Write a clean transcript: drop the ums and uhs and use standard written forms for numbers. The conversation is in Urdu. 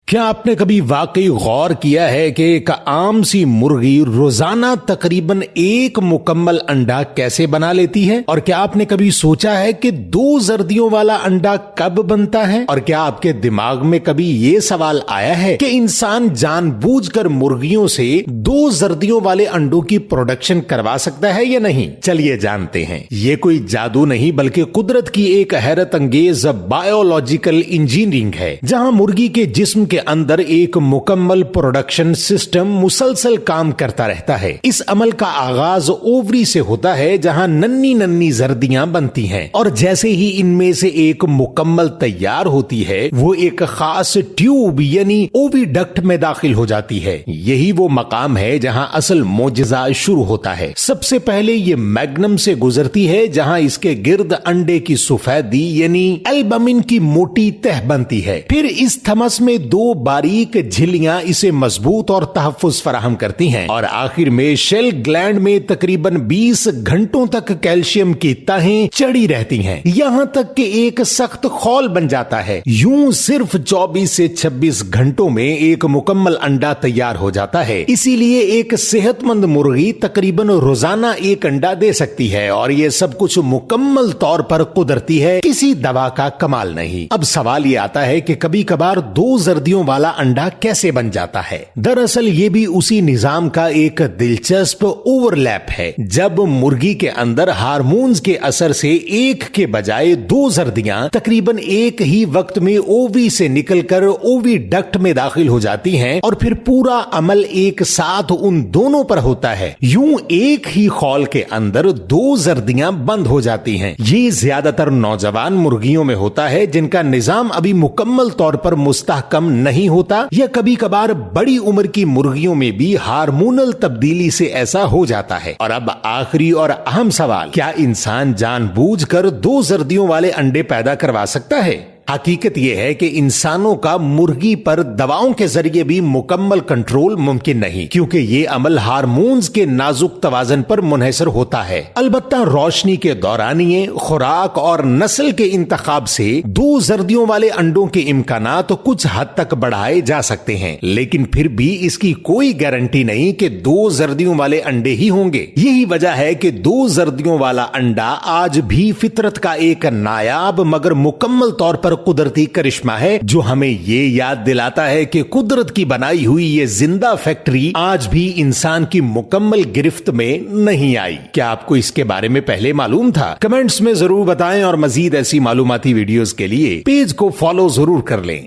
کیا آپ نے کبھی واقعی غور کیا ہے کہ ایک عام سی مرغی روزانہ تقریباً ایک مکمل انڈا کیسے بنا لیتی ہے؟ اور کیا آپ نے کبھی سوچا ہے کہ 2 زردیوں والا انڈا کب بنتا ہے؟ اور کیا آپ کے دماغ میں کبھی یہ سوال آیا ہے کہ انسان جان بوجھ کر مرغیوں سے 2 زردیوں والے انڈوں کی پروڈکشن کروا سکتا ہے یا نہیں؟ چلیے جانتے ہیں۔ یہ کوئی جادو نہیں بلکہ قدرت کی ایک حیرت انگیز بایولوجیکل انجینئرنگ ہے، جہاں مرغی کے جسم کے اندر ایک مکمل پروڈکشن سسٹم مسلسل کام کرتا رہتا ہے۔ اس عمل کا آغاز اووری سے ہوتا ہے، جہاں ننھی ننھی زردیاں بنتی ہیں، اور جیسے ہی ان میں سے ایک مکمل تیار ہوتی ہے وہ ایک خاص ٹیوب یعنی اووی ڈکٹ میں داخل ہو جاتی ہے۔ یہی وہ مقام ہے جہاں اصل معجزہ شروع ہوتا ہے۔ سب سے پہلے یہ میگنم سے گزرتی ہے، جہاں اس کے گرد انڈے کی سفیدی یعنی البمن کی موٹی تہ بنتی ہے۔ پھر اس تھمس میں 2 باریک جھلیاں اسے مضبوط اور تحفظ فراہم کرتی ہیں، اور آخر میں شیل گلینڈ میں تقریباً 20 گھنٹوں تک کیلشیم کی تہیں چڑھی رہتی ہیں، یہاں تک کہ ایک سخت خول بن جاتا ہے۔ یوں صرف 24 سے 26 گھنٹوں میں ایک مکمل انڈا تیار ہو جاتا ہے۔ اسی لیے ایک صحت مند مرغی تقریباً روزانہ ایک انڈا دے سکتی ہے، اور یہ سب کچھ مکمل طور پر قدرتی ہے، کسی دوا کا کمال نہیں۔ اب سوال یہ آتا ہے کہ کبھی کبھار 2 زردیوں والا انڈا کیسے بن جاتا ہے؟ دراصل یہ بھی اسی نظام کا ایک دلچسپ اوور لیپ ہے۔ جب مرغی کے اندر ہارمونز کے اثر سے ایک کے بجائے 2 زردیاں تقریباً ایک ہی وقت میں اووی سے نکل کر اووی ڈکٹ میں داخل ہو جاتی ہیں، اور پھر پورا عمل ایک ساتھ ان دونوں پر ہوتا ہے، یوں ایک ہی خول کے اندر 2 زردیاں بند ہو جاتی ہیں۔ یہ زیادہ تر نوجوان مرغیوں میں ہوتا ہے جن کا نظام ابھی مکمل طور پر مستحکم نہیں ہوتا، یا کبھی کبھار بڑی عمر کی مرغیوں میں بھی ہارمونل تبدیلی سے ایسا ہو جاتا ہے۔ اور اب آخری اور اہم سوال، کیا انسان جان بوجھ کر 2 زردیوں والے انڈے پیدا کروا سکتا ہے؟ حقیقت یہ ہے کہ انسانوں کا مرغی پر دواؤں کے ذریعے بھی مکمل کنٹرول ممکن نہیں، کیونکہ یہ عمل ہارمونز کے نازک توازن پر منحصر ہوتا ہے۔ البتہ روشنی کے دورانیے، خوراک اور نسل کے انتخاب سے 2 زردیوں والے انڈوں کے امکانات کچھ حد تک بڑھائے جا سکتے ہیں، لیکن پھر بھی اس کی کوئی گارنٹی نہیں کہ 2 زردیوں والے انڈے ہی ہوں گے۔ یہی وجہ ہے کہ 2 زردیوں والا انڈا آج بھی فطرت کا ایک نایاب مگر مکمل طور پر قدرتی کرشمہ ہے، جو ہمیں یہ یاد دلاتا ہے کہ قدرت کی بنائی ہوئی یہ زندہ فیکٹری آج بھی انسان کی مکمل گرفت میں نہیں آئی۔ کیا آپ کو اس کے بارے میں پہلے معلوم تھا؟ کمنٹس میں ضرور بتائیں، اور مزید ایسی معلوماتی ویڈیوز کے لیے پیج کو فالو ضرور کر لیں۔